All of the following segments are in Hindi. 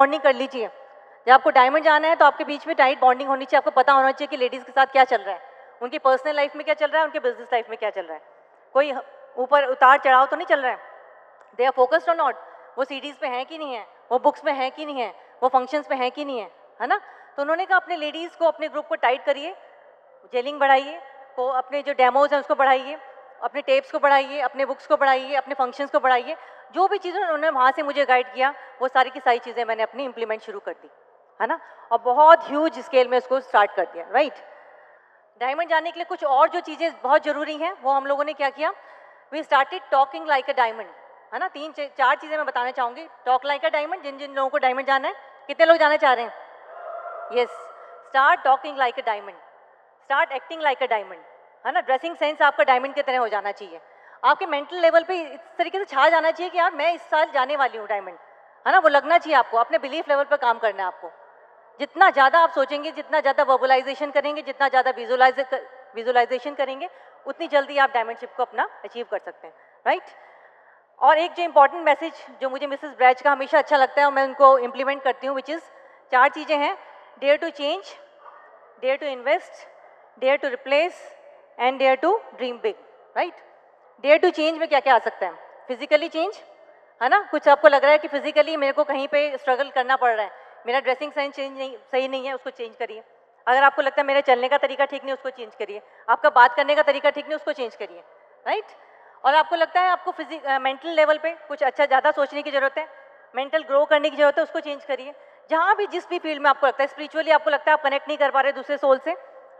बॉन्डिंग कर लीजिए। जब आपको डायमंड जाना है तो आपके बीच में टाइट बॉन्डिंग होनी चाहिए, आपको पता होना चाहिए कि लेडीज़ के साथ क्या चल रहा है, उनकी पर्सनल लाइफ में क्या चल रहा है, उनके बिजनेस लाइफ में क्या चल रहा है, कोई ऊपर उतार चढ़ाव तो नहीं चल रहा है, दे आर फोकस्ड और नॉट, वो सीडीज़ पे हैं कि नहीं है, वो बुक्स में हैं कि नहीं है, वो फंक्शंस पे हैं कि नहीं है ना। तो उन्होंने कहा अपने लेडीज़ को, अपने ग्रुप को टाइट करिए, जेलिंग बढ़ाइए, को अपने जो डेमोज हैं उसको बढ़ाइए, अपने टेप्स को बढ़ाइए, अपने बुक्स को बढ़ाइए, अपने फंक्शंस को बढ़ाइए। जो भी चीज़ें उन्होंने वहाँ से मुझे गाइड किया वो सारी की सारी चीज़ें मैंने अपनी इम्प्लीमेंट शुरू कर दी, है ना, और बहुत ह्यूज स्केल में उसको स्टार्ट कर दिया। राइट, डायमंड जाने के लिए कुछ और जो चीज़ें बहुत ज़रूरी हैं वो हम लोगों ने क्या किया, we started talking like a diamond, है ना। चार चीज़ें मैं बताना चाहूँगी। टॉक लाइक अ डायमंड, जिन जिन लोगों को डायमंड जाना है, कितने लोग जाना चाह रहे हैं? Yes, start talking like a diamond, start acting like a diamond, है ना। ड्रेसिंग सेंस आपका डायमंड की तरह हो जाना चाहिए, आपके मेंटल लेवल पे इस तरीके से छा जाना चाहिए कि यार मैं इस साल जाने वाली हूँ डायमंड, है ना। वो लगना चाहिए आपको, अपने बिलीफ लेवल पर काम करना है आपको। जितना ज़्यादा आप सोचेंगे, जितना ज़्यादा वर्बलाइजेशन करेंगे, जितना ज़्यादा विजुअलाइजेशन करेंगे, उतनी जल्दी आप डायमंडशिप को अपना अचीव कर सकते हैं। राइट, और एक जो इंपॉर्टेंट मैसेज जो मुझे मिसेस ब्रैच का हमेशा अच्छा लगता है और मैं उनको इम्प्लीमेंट करती हूँ, विच इज़ चार चीज़ें हैं, dare to change, dare to invest, dare to replace and dare to dream big. Right, dare to change में क्या क्या आ सकता है? फिजिकली चेंज, है ना। कुछ आपको लग रहा है कि फिजिकली मेरे को कहीं पे स्ट्रगल करना पड़ रहा है, मेरा ड्रेसिंग सेंस सही नहीं है, उसको चेंज करिए। अगर आपको लगता है मेरे चलने का तरीका ठीक नहीं, उसको चेंज करिए। आपका बात करने का तरीका ठीक नहीं, उसको चेंज करिए। राइट, और आपको लगता है आपको मेंटल लेवल पे कुछ अच्छा ज़्यादा सोचने की ज़रूरत है, मेंटल ग्रो करने की ज़रूरत है, उसको चेंज करिए। जहाँ भी जिस भी फील्ड में आपको लगता है, स्पिरिचुअली आपको लगता है आप कनेक्ट नहीं कर पा रहे दूसरे सोल से,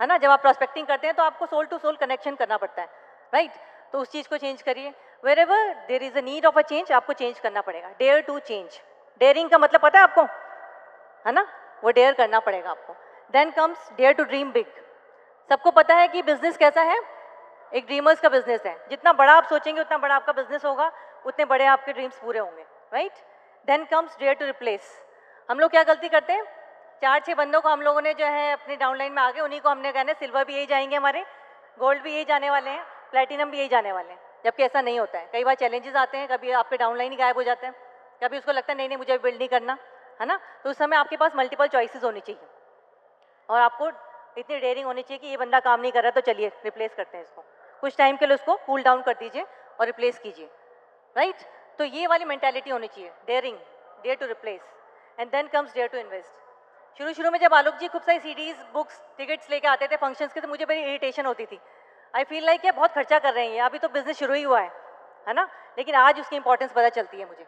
है ना। जब आप प्रोस्पेक्टिंग करते हैं तो आपको सोल टू सोल कनेक्शन करना पड़ता है। राइट, तो उस चीज़ को चेंज करिए। Wherever there is a need of a change, आपको चेंज करना पड़ेगा। डेयर टू चेंज, डेयरिंग का मतलब पता है आपको, है ना, वो डेयर करना पड़ेगा आपको। Then comes dare to dream big. सबको पता है कि बिजनेस कैसा है, एक ड्रीमर्स का बिजनेस है। जितना बड़ा आप सोचेंगे उतना बड़ा आपका बिजनेस होगा, उतने बड़े आपके ड्रीम्स पूरे होंगे। Right, then comes dare to replace. हम लोग क्या गलती करते हैं, चार छह बंदों को हम लोगों ने जो है अपनी डाउनलाइन में आगे उन्हीं को हमने कहना है सिल्वर भी यही जाएंगे हमारे, गोल्ड भी यही जाने वाले हैं, प्लेटिनम भी यही जाने वाले हैं, जबकि ऐसा नहीं होता है। कई बार चैलेंजेस आते हैं, कभी आपके डाउनलाइन ही गायब हो जाते हैं, कभी उसको लगता है नहीं नहीं मुझे बिल्ड नहीं करना, है ना। तो उस समय आपके पास मल्टीपल चॉइसेस होनी चाहिए और आपको इतनी डेयरिंग होनी चाहिए कि ये बंदा काम नहीं कर रहा तो चलिए रिप्लेस करते हैं इसको, कुछ टाइम के लिए उसको कूल डाउन कर दीजिए और रिप्लेस कीजिए। राइट, तो ये वाली मेंटालिटी होनी चाहिए, daring, dare to replace and then comes dare to invest. शुरू में जब आलोक जी खूब सारी सीडीज, बुक्स, टिकट्स लेके आते थे फंक्शंस के, तो मुझे बड़ी इरिटेशन होती थी। आई फील लाइक ये बहुत खर्चा कर रहे हैं, ये अभी तो बिजनेस शुरू ही हुआ है ना। लेकिन आज उसकी इंपॉर्टेंस पता चलती है मुझे,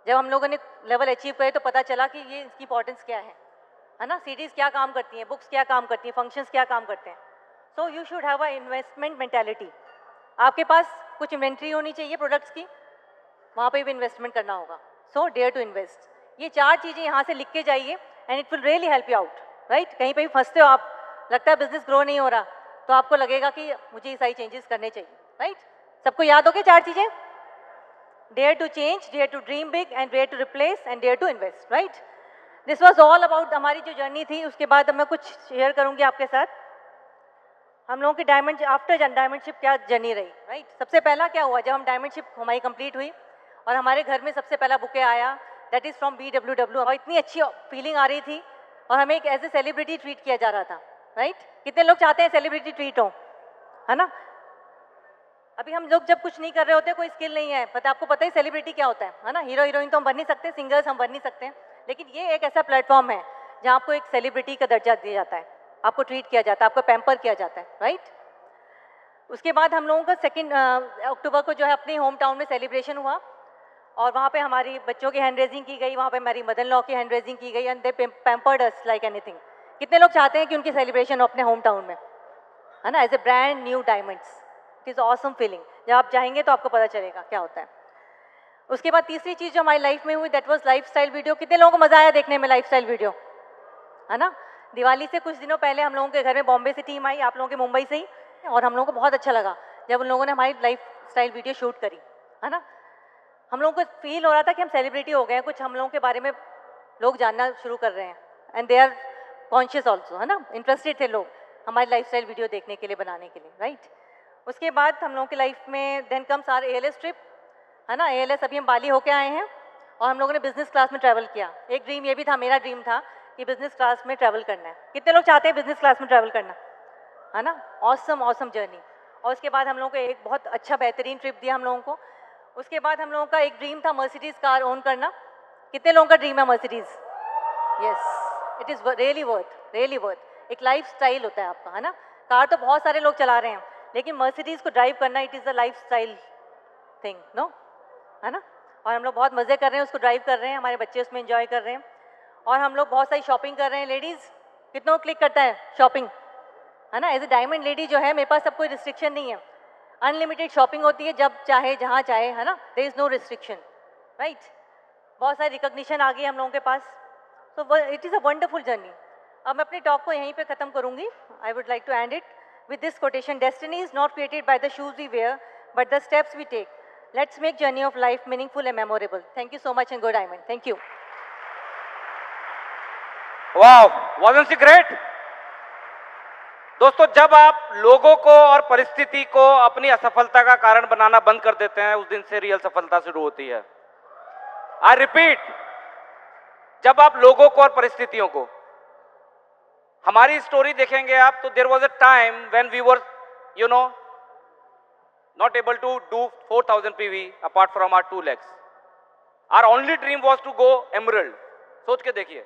जब हम लोगों ने लेवल अचीव करे तो पता चला कि ये इसकी इंपॉर्टेंस क्या है ना। सीडीज क्या काम करती हैं, बुक्स क्या काम करती हैं, फंक्शंस क्या काम करते हैं। So you should have a investment mentality. आपके पास कुछ इन्वेंट्री होनी चाहिए प्रोडक्ट्स की, वहाँ पे भी इन्वेस्टमेंट करना होगा। सो डेयर टू इन्वेस्ट, ये चार चीज़ें यहाँ से लिख के जाइए and it will really help you out. Right, कहीं पे भी फंसते हो आप, लगता है बिजनेस ग्रो नहीं हो रहा, तो आपको लगेगा कि मुझे ये सारी चेंजेस करने चाहिए। राइट, सबको याद हो गए चार चीज़ें, dare to change, dare to dream big and dare to replace and dare to invest. Right, this was all about हमारी जो जर्नी थी। उसके बाद अब मैं कुछ शेयर करूंगी आपके साथ, हम लोगों की डायमंड आफ्टर डायमंडशिप क्या जर्नी रही। राइट, सबसे पहला क्या हुआ, जब हम डायमंडशिप हमारी कंप्लीट हुई और हमारे घर में सबसे पहला बुके आया, दैट इज़ फ्रॉम BWW, और इतनी अच्छी फीलिंग आ रही थी और हमें एक एज ए सेलिब्रिटी ट्रीट किया जा रहा था। राइट, कितने लोग चाहते हैं सेलिब्रिटी ट्रीट हो, है ना। अभी हम लोग जब कुछ नहीं कर रहे होते, कोई स्किल नहीं है, पता आपको पता ही सेलिब्रिटी क्या होता है ना। हीरो हीरोइन तो हम बन नहीं सकते, सिंगर्स हम बन नहीं सकते, लेकिन ये एक ऐसा प्लेटफॉर्म है जहाँ आपको एक सेलिब्रिटी का दर्जा दिया जाता है, आपको ट्रीट किया जाता है, आपको पैम्पर किया जाता है। राइट, उसके बाद हम लोगों का 2 अक्टूबर को जो है अपने होम टाउन में सेलिब्रेशन हुआ और वहाँ पे हमारी बच्चों की हैंड रेजिंग की गई, वहाँ पे हमारी मदर लॉ की हैंड रेजिंग की गई and they pampered us like anything. कितने लोग चाहते हैं कि उनकी सेलिब्रेशन हो अपने होम टाउन में, है ना, as a brand new diamonds. It is awesome feeling, जब आप जाएंगे तो आपको पता चलेगा क्या होता है। उसके बाद तीसरी चीज़ जो हमारी लाइफ में हुई, दैट वाज लाइफस्टाइल वीडियो। कितने लोगों को मज़ा आया देखने में लाइफस्टाइल वीडियो, है ना। दिवाली से कुछ दिनों पहले हम लोगों के घर में बॉम्बे से टीम आई, आप लोगों के मुंबई से ही, और हम लोगों को बहुत अच्छा लगा जब उन लोगों ने हमारी लाइफ स्टाइल वीडियो शूट करी, है ना। हम लोगों को फील हो रहा था कि हम सेलिब्रिटी हो गए हैं, कुछ हम लोगों के बारे में लोग जानना शुरू कर रहे हैं and they are conscious also, है ना। इंटरेस्टेड थे लोग हमारी लाइफ स्टाइल वीडियो देखने के लिए, बनाने के लिए। राइट, उसके बाद हम लोगों की लाइफ में then comes our ALS trip, है ना। ALS अभी हम बाली होके आए हैं और हम लोगों ने बिजनेस क्लास में ट्रैवल किया। एक ड्रीम ये भी था, मेरा ड्रीम था कि बिजनेस क्लास में ट्रैवल करना है। कितने लोग चाहते हैं बिजनेस क्लास में ट्रैवल करना, है ना? Awesome awesome journey. और उसके बाद हम लोगों को एक बहुत अच्छा बेहतरीन ट्रिप दिया हम लोगों को। उसके बाद हम लोगों का एक ड्रीम था मर्सिडीज़ कार ओन करना। कितने लोगों का ड्रीम है Mercedes? Yes, it is really worth. एक लाइफ स्टाइल होता है आपका, है ना? कार तो बहुत सारे लोग चला रहे हैं, लेकिन मर्सिडीज़ को ड्राइव करना it is a lifestyle thing, no, है ना? और हम लोग बहुत मज़े कर रहे हैं, उसको ड्राइव कर रहे हैं, हमारे बच्चे उसमें एंजॉय कर रहे हैं, और हम लोग बहुत सारी शॉपिंग कर रहे हैं। लेडीज़ कितनों क्लिक करता है शॉपिंग, है ना? एज ए डायमंड लेडी जो है, मेरे पास सब कोई रिस्ट्रिक्शन नहीं है, अनलिमिटेड शॉपिंग होती है, जब चाहे जहाँ चाहे, है ना? There is no restriction, right? बहुत सारी रिकॉग्निशन आ गई हम लोगों के पास, so it is a wonderful journey. अब मैं अपने टॉक को यहीं पे ख़त्म करूँगी। I would like to end it with this quotation: destiny is not created by the shoes we wear, but the steps we take. Let's make journey of life meaningful and memorable. Thank you so much and go Diamond. Thank you. Wow, wasn't she great? दोस्तों, जब आप लोगों को और परिस्थिति को अपनी असफलता का कारण बनाना बंद कर देते हैं, उस दिन से रियल सफलता शुरू होती है। आई रिपीट, जब आप लोगों को और परिस्थितियों को, हमारी स्टोरी देखेंगे आप तो there was a time when we were not able to do 4000 PV apart from our 2 legs. Our only dream was to go emerald. सोच के देखिए,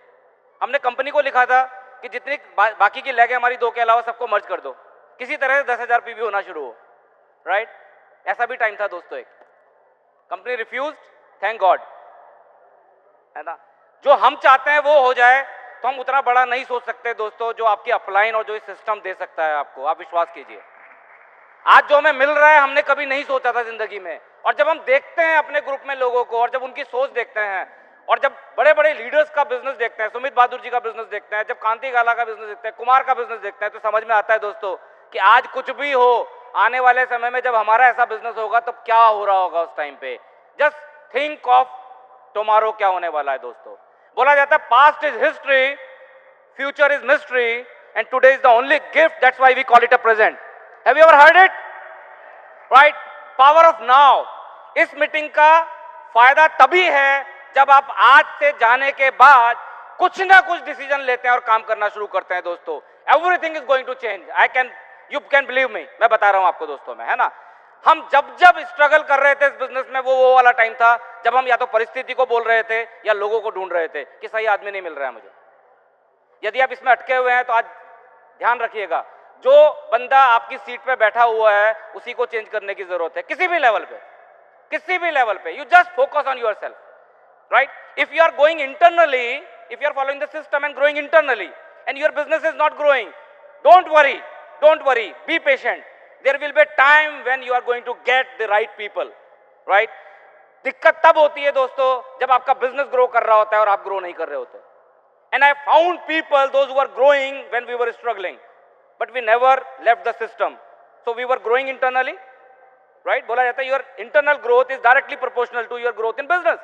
हमने कंपनी को लिखा था कि जितनी बाकी की लेग है हमारी 2 के अलावा सबको मर्ज कर दो, किसी तरह से 10,000 PV होना शुरू हो, राइट? ऐसा भी टाइम था दोस्तों। एक कंपनी रिफ्यूज्ड, थैंक गॉड, है ना? जो हम चाहते हैं वो हो जाए तो हम उतना बड़ा नहीं सोच सकते दोस्तों, जो आपकी अपलाइन और जो इस सिस्टम दे सकता है आपको, आप विश्वास कीजिए। आज जो हमें मिल रहा है हमने कभी नहीं सोचा था जिंदगी में। और जब हम देखते हैं अपने ग्रुप में लोगों को, और जब उनकी सोच देखते हैं, और जब बड़े बड़े लीडर्स का बिजनेस देखते हैं, सुमित बहादुर जी का बिजनेस देखते हैं, जब कांति गाला का बिजनेस देखते हैं, कुमार का बिजनेस देखते हैं, तो समझ में आता है दोस्तों कि आज कुछ भी हो, आने वाले समय में जब हमारा ऐसा बिजनेस होगा तो क्या हो रहा होगा उस टाइम पे। जस्ट थिंक ऑफ टुमारो, क्या होने वाला है दोस्तों। बोला जाता है past is history, future is mystery, and today is the only gift. That's why we call it a present. Have you ever heard it? Right? Power of now. इस मीटिंग का फायदा तभी है जब आप आज से जाने के बाद कुछ ना कुछ डिसीजन लेते हैं और काम करना शुरू करते हैं दोस्तों। Everything is going to change. You can believe me. मैं बता रहा हूं आपको दोस्तों में, है ना? हम जब स्ट्रगल कर रहे थे इस बिजनेस में, वो वाला टाइम था जब हम या तो परिस्थिति को बोल रहे थे या लोगों को ढूंढ रहे थे कि सही आदमी नहीं मिल रहा है मुझे। यदि आप इसमें अटके हुए हैं तो आज ध्यान रखिएगा, जो बंदा आपकी सीट पे बैठा हुआ है उसी को चेंज करने की जरूरत है, किसी भी लेवल पे, किसी भी लेवल पे। You just focus on yourself, right? If you are going internally, if you are following the system and growing internally and your business is not growing, don't worry, be patient. There will be a time when you are going to get the right people, right? दिक्कत तब होती है दोस्तों जब आपका बिजनेस ग्रो कर रहा होता है और आप ग्रो नहीं कर रहे होते। And I found people, those who were growing when we were struggling, but we never left the system. So we were growing internally, right? बोला जाता है your internal growth is directly proportional to your growth in business,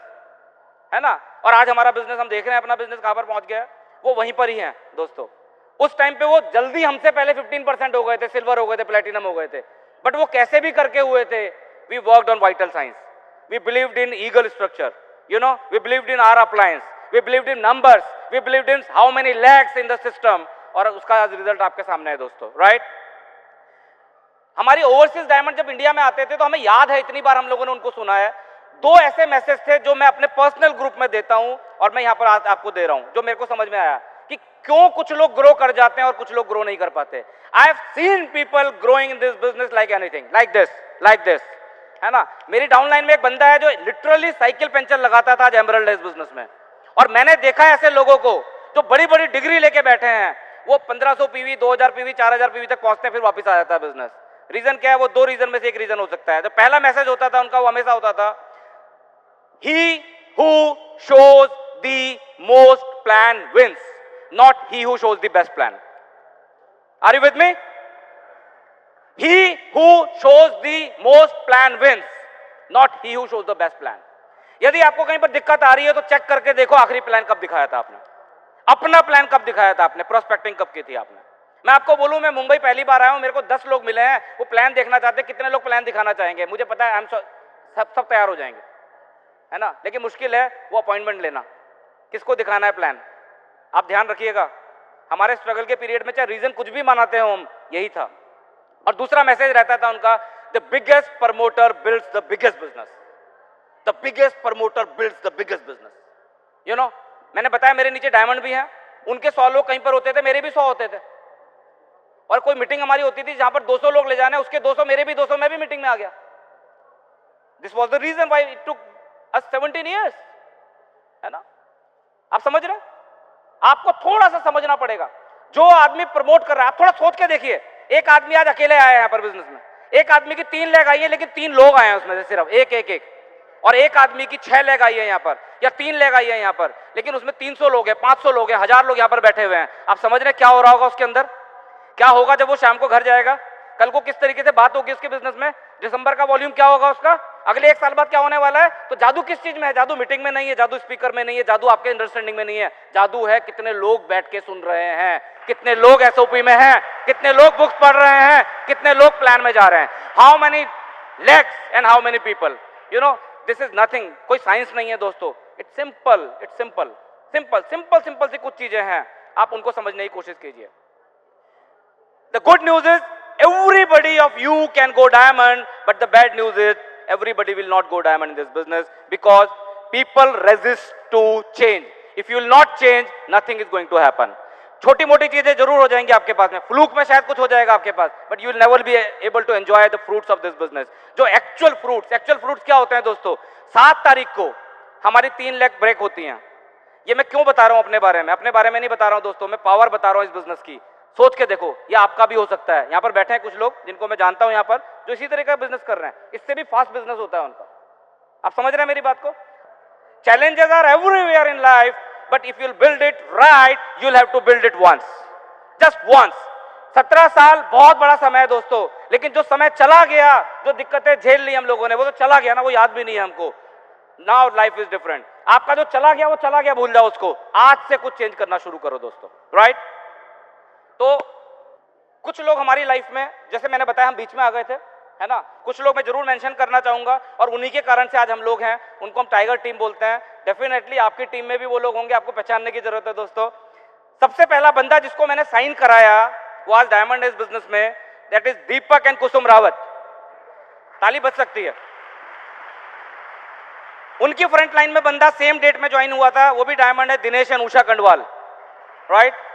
है ना? और आज हमारा बिजनेस, हम देख रहे हैं अपना बिजनेस कहाँ पर पहुंच गया, वो वहीं पर ही है दोस्तों। उस टाइम पे वो जल्दी हमसे पहले 15% हो गए थे, सिल्वर हो गए थे, प्लेटिनम हो गए थे, बट वो कैसे भी करके हुए थे। We worked on vital signs, we believed in eagle structure, we believed in our appliance, we believed in numbers, we believed in how many lakhs in the system, और उसका आज रिजल्ट आपके सामने है दोस्तों, राइट? हमारी ओवरसीज डायमंड जब इंडिया में आते थे तो हमें याद है, इतनी बार हम लोगों ने उनको सुना है। 2 ऐसे मैसेज थे जो मैं अपने पर्सनल ग्रुप में देता हूं और मैं यहां पर आपको दे रहा हूं, जो मेरे को समझ में आया कि क्यों कुछ लोग ग्रो कर जाते हैं और कुछ लोग ग्रो नहीं कर पाते। I have seen people growing in this business like anything, like this, है ना? मेरी डाउनलाइन में एक बंदा है जो लिटरली साइकिल पंचर लगाता था, आज एमरल्ड है इस बिजनेस में। और मैंने देखा है ऐसे लोगों को जो बड़ी बड़ी डिग्री लेके बैठे हैं, वो 1500 PV, 2000 PV, 4000 PV तक पहुंचते हैं, फिर वापस आ जाता है बिजनेस। रीजन क्या है? वो 2 रीजन में से एक रीजन हो सकता है। जो पहला मैसेज होता था उनका, वो हमेशा होता था, he who shows the most plan wins, not he who shows the best plan. Are you with me? He who shows the most plan wins, not he who shows the best plan. यदि आपको कहीं पर दिक्कत आ रही है तो चेक करके देखो आखिरी प्लान कब दिखाया था आपने, अपना प्लान कब दिखाया था आपने, प्रोस्पेक्टिंग कब की थी आपने। मैं आपको बोलूं, मैं मुंबई पहली बार आया हूं, मेरे को 10 लोग मिले हैं, वो प्लान देखना चाहते हैं। कितने लोग प्लान दिखाना चाहेंगे? मुझे पता है सब तैयार हो जाएंगे। है ना, लेकिन मुश्किल है वो अपॉइंटमेंट लेना, किसको दिखाना है प्लान। आप ध्यान रखिएगा, हमारे स्ट्रगल के पीरियड में चाहे रीजन कुछ भी मानते हो हम, यही था। और दूसरा मैसेज रहता था उनका, the biggest promoter builds the biggest business, the biggest promoter builds the biggest business. You know, मैंने बताया मेरे नीचे डायमंड भी हैं, उनके 100 लोग कहीं पर होते थे, मेरे भी 100 होते थे। और कोई मीटिंग हमारी होती थी जहां पर 200 लोग ले जाने, उसके 200 मेरे भी 200, मैं भी मीटिंग में आ गया। This was the reason why it took us 17 years, है ना। आप समझ रहे हैं? आपको थोड़ा सा समझना पड़ेगा, जो आदमी प्रमोट कर रहा है, आप थोड़ा सोच के देखिए। एक आदमी आज अकेले आया है यहाँ पर बिजनेस में, एक आदमी की 3 लेग आई है, लेकिन 3 लोग आए हैं उसमें से सिर्फ एक, और एक आदमी की 6 लेग आई है यहाँ पर, या 3 लेग आई है यहाँ पर, लेकिन उसमें 300 लोग हैं, 500 लोग हैं, 1000 लोग यहाँ पर बैठे हुए हैं। आप समझ रहे हैं क्या हो रहा होगा उसके अंदर? क्या होगा जब वो शाम को घर जाएगा? कल को किस तरीके से बात होगी उसके बिजनेस में? दिसंबर का वॉल्यूम क्या होगा उसका? अगले 1 साल बाद क्या होने वाला है? तो जादू किस चीज में है? जादू मीटिंग में नहीं है, जादू स्पीकर में नहीं है, जादू आपके अंडरस्टैंडिंग में नहीं है, जादू है कितने लोग बैठ के सुन रहे हैं, कितने लोग एसओपी में हैं, कितने लोग बुक्स पढ़ रहे हैं, कितने लोग प्लान में जा रहे हैं। How many legs and how many people, you know, this is nothing, कोई साइंस नहीं है दोस्तों, it's simple, it's simple, simple simple simple सी कुछ चीजें हैं, आप उनको समझने की कोशिश कीजिए। The good news is everybody of you can go diamond, but the bad news is everybody will not go diamond in this business because people resist to change. If you will not change, nothing is going to happen. छोटी मोटी चीजें जरूर हो जाएंगी आपके पास में, फ्लूक में शायद कुछ हो जाएगा आपके पास, but you will never be able to enjoy the fruits of this business. जो actual fruits क्या होते हैं दोस्तों? 7 तारीख को हमारी 3 लेग ब्रेक होती हैं। ये मैं क्यों बता रहा हूं अपने बारे में नहीं बता रहा हूं दोस्तों, मैं पावर बता रहा हूं इस बिजनेस की। सोच के देखो, ये आपका भी हो सकता है। यहाँ पर बैठे हैं कुछ लोग जिनको मैं जानता हूं यहाँ पर, जो इसी तरह का बिजनेस कर रहे हैं, इससे भी फास्ट बिजनेस होता है उनका। आप समझ रहे हैं मेरी बात को? Challenges are everywhere in life, but if you build it right, you will have to build it once, just once. 17 साल बहुत बड़ा समय है दोस्तों, लेकिन जो समय चला गया, जो दिक्कतें झेल ली हम लोगों ने, वो तो चला गया ना, वो याद भी नहीं है हमको। Now life is different. आपका जो चला गया वो चला गया, भूल जाओ उसको, आज से कुछ चेंज करना शुरू करो दोस्तों, राइट। तो कुछ लोग हमारी लाइफ में, जैसे मैंने बताया, हम बीच में आ गए थे, है ना। कुछ लोग मैं जरूर मेंशन करना चाहूंगा, और उन्हीं के कारण से आज हम लोग हैं, उनको हम टाइगर टीम बोलते हैं। डेफिनेटली आपकी टीम में भी वो लोग होंगे, आपको पहचानने की जरूरत है दोस्तों। सबसे पहला बंदा जिसको मैंने साइन कराया वो आज डायमंड इज बिजनेस में, दैट इज दीपक एंड कुसुम रावत। ताली बज सकती है। उनकी फ्रंट लाइन में बंदा सेम डेट में ज्वाइन हुआ था, वो भी डायमंड है, दिनेश एंड उषा कंडवाल, राइट।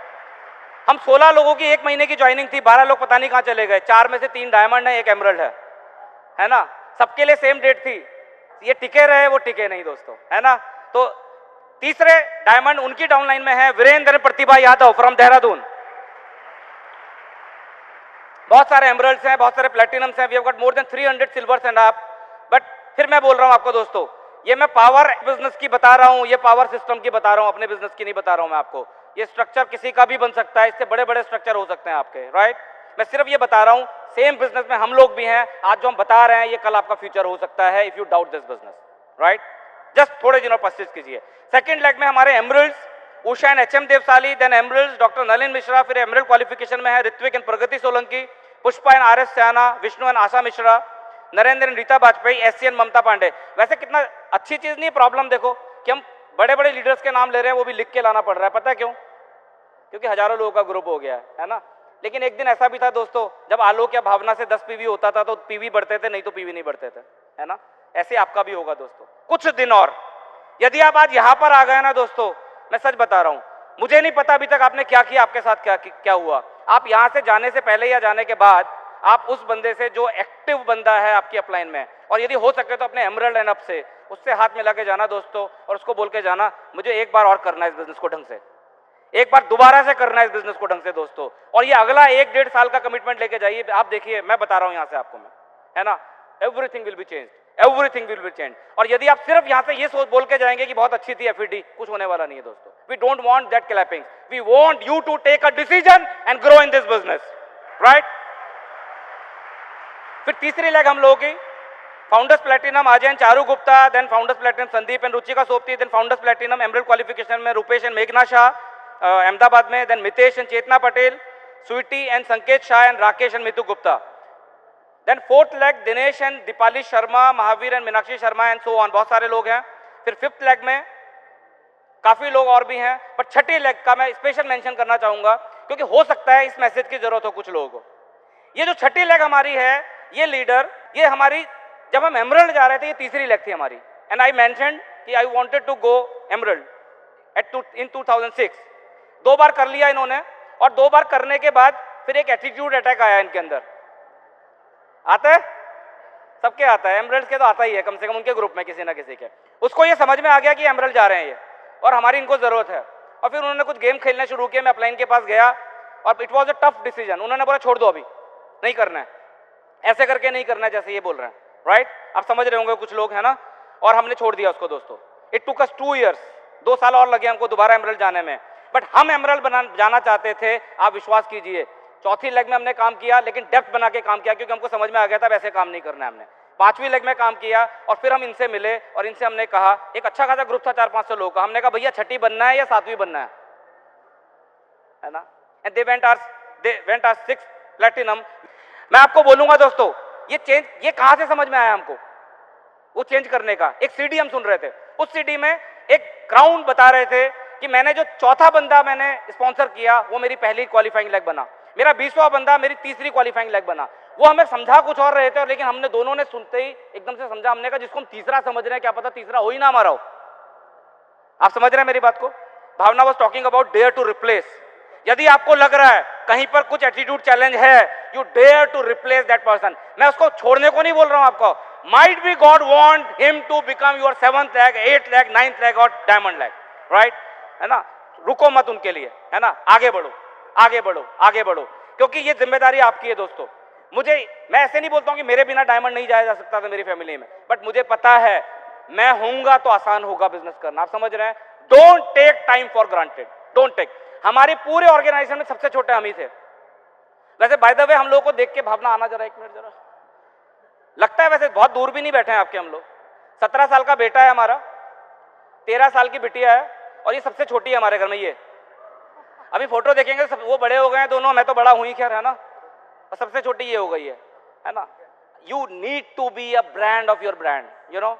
हम 16 लोगों की 1 महीने की ज्वाइनिंग थी, 12 लोग पता नहीं कहां चले गए, 4 में से 3 डायमंड है, 1 एमरल्ड है ना। सबके लिए सेम डेट थी, ये टिके रहे, वो टिके नहीं दोस्तों, है ना। तो तीसरे डायमंड उनकी डाउनलाइन में है वीरेंद्र प्रतिभा यादव फ्रॉम देहरादून। बहुत सारे एमरल्ड्स हैं, बहुत सारे प्लेटिनम्स हैं, we have got more than 300 silvers and up. But फिर मैं बोल रहा हूं आपको दोस्तों, ये मैं पावर बिजनेस की बता रहा हूं, ये पावर सिस्टम की बता रहा हूं, अपने बिजनेस की नहीं बता रहा हूं मैं आपको। ये स्ट्रक्चर किसी का भी बन सकता है, इससे बड़े बड़े स्ट्रक्चर हो सकते हैं आपके, राइट। मैं सिर्फ ये बता रहा हूं, सेम बिजनेस में हम लोग भी हैं, आज जो हम बता रहे हैं ये कल आपका फ्यूचर हो सकता है, if you doubt this business, right. Just थोड़े दिनों परसिस्ट कीजिए। सेकंड लेग में हमारे emeralds Usha and HM Devsali, then emeralds doctor Nalin Mishra, फिर एमरल्ड क्वालिफिकेशन में है Ritvik and Pragati Solanki, Pushpa and R S Sayana, Vishnu and Asha Mishra, Narendra and Rita Bajpai, SCN Mamta Pandey. वैसे कितना अच्छी चीज नहीं है, प्रॉब्लम देखो कि हम बड़े बड़े लीडर्स के नाम ले रहे हैं, वो भी लिख के लाना पड़ रहा है, पता है क्यों? क्योंकि हजारों लोगों का ग्रुप हो गया है ना। लेकिन एक दिन ऐसा भी था दोस्तों, जब आलोक या भावना से 10 पीवी होता था तो पीवी बढ़ते थे, नहीं तो पीवी नहीं बढ़ते थे, है ना। ऐसे आपका भी होगा दोस्तों, कुछ दिन और। यदि आप आज यहां पर आ गए ना दोस्तों, मैं सच बता रहा हूं, मुझे नहीं पता अभी तक आपने क्या किया, आपके साथ क्या हुआ। आप यहां से जाने से पहले या जाने के बाद आप उस बंदे से जो एक्टिव बंदा है आपकी अपलाइन में, और यदि हो सके तो अपने एमरल्ड एंड अप से उससे हाथ मिला के जाना दोस्तों, और उसको बोल के जाना, मुझे एक बार और करना है इस बिजनेस को ढंग से, एक बार दोबारा से करना है इस बिजनेस को ढंग से दोस्तों। और ये अगला 1-1.5 साल का कमिटमेंट लेके जाइए। आप देखिए, मैं बता रहा हूं यहां से आपको मैं, है ना, everything will be change, everything will be change. और यदि आप सिर्फ यहां से ये सोच बोल के जाएंगे कि बहुत अच्छी थी एफईडी, कुछ होने वाला नहीं है दोस्तों। We don't want that clapping, we want you to take a decision and grow in this business, right. फिर तीसरी लेग हम लोगों की founders platinum Ajay and Charu Gupta, then founders platinum Sandeep and Ruchika Sopti, then founders platinum emerald qualification में रूपेश एंड मेघना शाह अहमदाबाद में, then Mitesh and Chetna Patel, Sweety and Sanket Shah and Rakesh and Mitu Gupta. Then fourth leg Dinesh and Deepali Sharma, Mahavir and Meenakshi Sharma and so on, बहुत सारे लोग हैं। फिर 5th लेग में काफी लोग और भी हैं, बट छठी लेग का मैं स्पेशल मेंशन करना चाहूंगा क्योंकि हो सकता है इस मैसेज की जरूरत हो कुछ लोगों को। ये जो छठी लेग हमारी है, ये लीडर, ये हमारी जब हम एमरल्ड जा रहे थे, ये तीसरी लेग थी हमारी, एंड आई मेंशन्ड कि I wanted to go emerald in 2006। 2 बार कर लिया इन्होंने, और 2 बार करने के बाद फिर एक एटीट्यूड अटैक आया इनके अंदर। आता है सबके, आता है एमरल्ड के तो आता ही है, कम से कम उनके ग्रुप में किसी ना किसी के। उसको ये समझ में आ गया कि एमरल्ड जा रहे हैं ये और हमारी इनको जरूरत है, और फिर उन्होंने कुछ गेम खेलने शुरू किए। मैं अपलाइन के पास गया और it was a tough decision. उन्होंने बोला छोड़ दो, अभी नहीं करना है, ऐसे करके नहीं करना है जैसे ये बोल रहे हैं, राइट? आप समझ रहे होंगे कुछ लोग, है ना? और हमने छोड़ दिया उसको दोस्तों। इट टुक अस 2 years, 2 साल और लगे हमको दोबारा एमरल्ड जाने में, बट हम एमरल्ड जाना चाहते थे। आप विश्वास कीजिए, चौथी लेग में हमने काम किया, लेकिन डेप्थ बना के काम किया, क्योंकि हमको समझ में आ गया था वैसे काम नहीं करना है हमने। 5वीं लेग में काम किया और फिर हम इनसे मिले और इनसे हमने कहा, एक अच्छा खासा ग्रुप था 400-500 लोगों का, हमने कहा भैया छठी बनना है या 7वीं बनना है ना? And they went our 6th platinum. मैं आपको बोलूंगा दोस्तों, ये चेंज ये कहां से समझ में आया हमको, वो चेंज करने का। एक सीडी हम सुन रहे थे, उस सीडी में एक क्राउन बता रहे थे कि मैंने जो चौथा बंदा मैंने स्पॉन्सर किया वो मेरी पहली क्वालिफाइंग लेग बना, मेरा 20वां बंदा मेरी तीसरी क्वालिफाइंग लेग बना। वो हमें समझा कुछ और रहे थे, लेकिन हमने दोनों ने सुनते ही एकदम से समझा। हमने कहा जिसको हम तीसरा समझ रहे हैं, क्या पता तीसरा हो ही ना हमारा हो। आप समझ रहे हैं मेरी बात को? Bhavna was talking about dare to replace. यदि आपको लग रहा है कहीं पर कुछ एटीट्यूड चैलेंज है, you dare to replace that person. मैं उसको छोड़ने को नहीं बोल रहा हूं आपको। Might be God want him to become your 7th leg, 8th leg, 9th leg और डायमंड लेग, राइट? है ना? रुको मत उनके लिए, है ना? आगे बढ़ो, आगे बढ़ो, आगे बढ़ो, क्योंकि ये जिम्मेदारी आपकी है दोस्तों। मैं ऐसे नहीं बोलता हूं कि मेरे बिना डायमंड नहीं जाया जा सकता था मेरी फैमिली में, बट मुझे पता है मैं होऊंगा तो आसान होगा बिजनेस करना। आप समझ रहे हैं? Don't take time for granted, don't take. हमारे पूरे ऑर्गेनाइजेशन में सबसे छोटे हम ही थे। वैसे बाय द वे हम लोगों को देख के भावना आना जरा, 1 मिनट जरा, लगता है वैसे बहुत दूर भी नहीं बैठे हैं आपके हम लोग। 17 साल का बेटा है हमारा, 13 साल की बिटिया है, और ये सबसे छोटी है हमारे घर में। ये अभी फोटो देखेंगे सब वो बड़े हो गए हैं दोनों, मैं तो बड़ा हुई खैर, है ना? और सबसे छोटी ये हो गई है ना? You need to be a brand of your brand, you know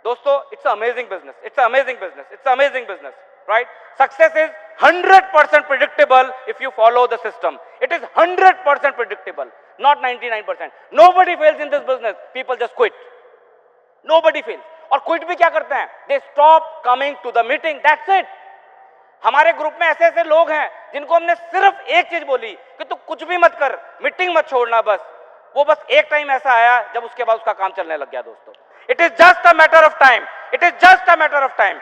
दोस्तों। It's amazing business, it's amazing business, it's amazing business, right? Success is 100% predictable if you follow the system. It is 100% predictable, not 99%. Nobody fails in this business. People just quit. Nobody fails. और क्विट भी क्या करते हैं? They stop coming to the meeting. That's it. हमारे ग्रुप में ऐसे ऐसे लोग हैं जिनको हमने सिर्फ एक चीज बोली कि तू कुछ भी मत कर, मीटिंग मत छोड़ना, बस वो बस एक टाइम ऐसा आया जब उसके बाद उसका काम चलने लग गया दोस्तों। It is just a matter of time, it is just a matter of time.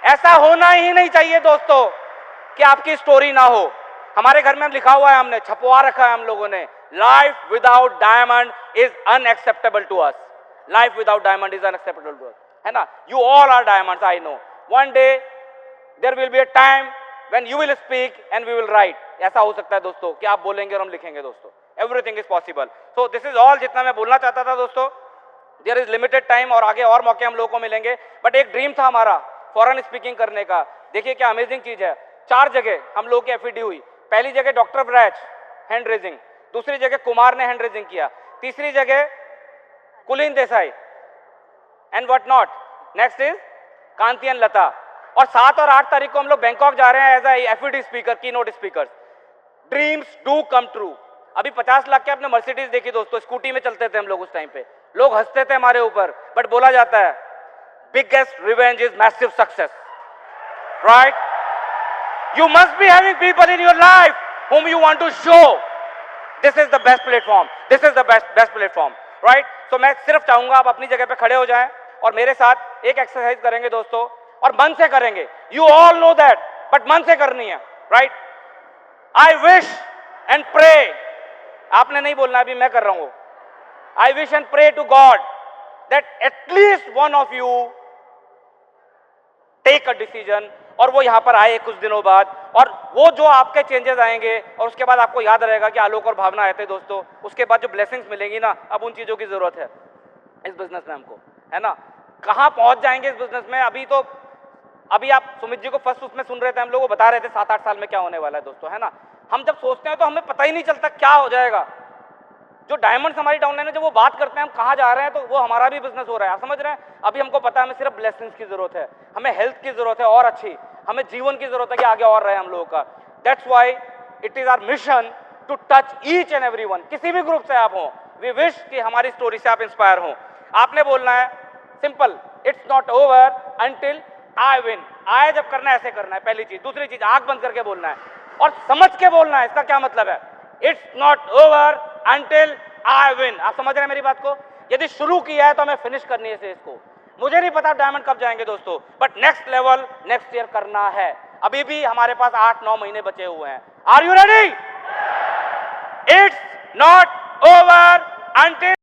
ऐसा होना ही नहीं चाहिए दोस्तों कि आपकी स्टोरी ना हो। हमारे घर में हम लिखा हुआ है, हमने छपवा रखा है हम लोगों ने, life without diamond is unacceptable to us. Life without diamond is unacceptable to us, है ना? You all are diamonds, I know. One day there will be a time when you will speak and we will write. ऐसा हो सकता है दोस्तों कि आप बोलेंगे और हम लिखेंगे दोस्तों। Everything is possible. So this is all जितना मैं बोलना चाहता था दोस्तों। देयर इज लिमिटेड टाइम और आगे और मौके हम लोगों को मिलेंगे, बट एक ड्रीम था हमारा फॉरेन स्पीकिंग करने का। देखिए क्या अमेजिंग चीज है। 4 जगह हम लोगों की एफईडी हुई। पहली जगह डॉक्टर ब्रैच हैंड रेजिंग, दूसरी जगह कुमार ने हैंड रेजिंग किया, तीसरी जगह Kulin Desai and what not, next is Kanti and Lata. और 7 और 8 तारीख को हम लोग बैंकॉक जा रहे हैं एज ए एफईडी स्पीकर, की note speaker. Dreams do come true. अभी 50 लाख के अपने मर्सिडीज देखी दोस्तों, स्कूटी में चलते थे हम लोग उस टाइम पे, लोग हंसते थे हमारे ऊपर, बट बोला जाता है biggest revenge is massive success, right? You must be having people in your life whom you want to show this is the best platform, this is the best platform, right? So मैं सिर्फ चाहूंगा आप अपनी जगह पे खड़े हो जाएं और मेरे साथ एक एक्सरसाइज करेंगे दोस्तों, और मन से करेंगे। You all know that, but मन से करनी है, right? I wish and pray, आपने नहीं बोलना, अभी मैं कर रहा हूं। I wish and pray to God that at least one of you take a decision, और वो यहां पर आए कुछ दिनों बाद, और वो जो आपके चेंजेस आएंगे और उसके बाद आपको याद रहेगा कि आलोक और भावना आए थे दोस्तों। उसके बाद जो ब्लेसिंग्स मिलेंगी ना, अब उन चीजों की जरूरत है इस बिजनेस में हमको, है ना? कहां पहुंच जाएंगे इस बिजनेस में? अभी आप सुमित जी को फर्स्ट उसमें सुन रहे थे, हम लोग बता रहे थे 7-8 साल में क्या होने वाला है दोस्तों, है ना? हम जब सोचते हैं तो हमें पता ही नहीं चलता क्या हो जाएगा। जो डायमंड्स हमारी डाउनलाइन है, जब वो बात करते हैं हम कहाँ जा रहे हैं, तो वो हमारा भी बिजनेस हो रहा है। आप समझ रहे हैं? अभी हमको पता है हमें सिर्फ ब्लेसिंग्स की जरूरत है, हमें हेल्थ की जरूरत है और अच्छी, हमें जीवन की जरूरत है कि आगे और रहे हम लोगों का। That's why it is our mission to touch each and everyone. किसी भी ग्रुप से आप हो, वी विश कि हमारी स्टोरी से आप इंस्पायर हो। आपने बोलना है simple, it's not over until I win. आए जब करना है ऐसे करना है, पहली चीज। दूसरी चीज, आंख बंद करके बोलना है और समझ के बोलना है। इसका क्या मतलब है? It's not over until I win. आप समझ रहे हैं मेरी बात को? यदि शुरू किया है तो हमें फिनिश करनी है इसको। मुझे नहीं पता डायमंड कब जाएंगे दोस्तों, but next level next year करना है। अभी भी हमारे पास 8-9 महीने बचे हुए हैं। Are you ready? It's not over until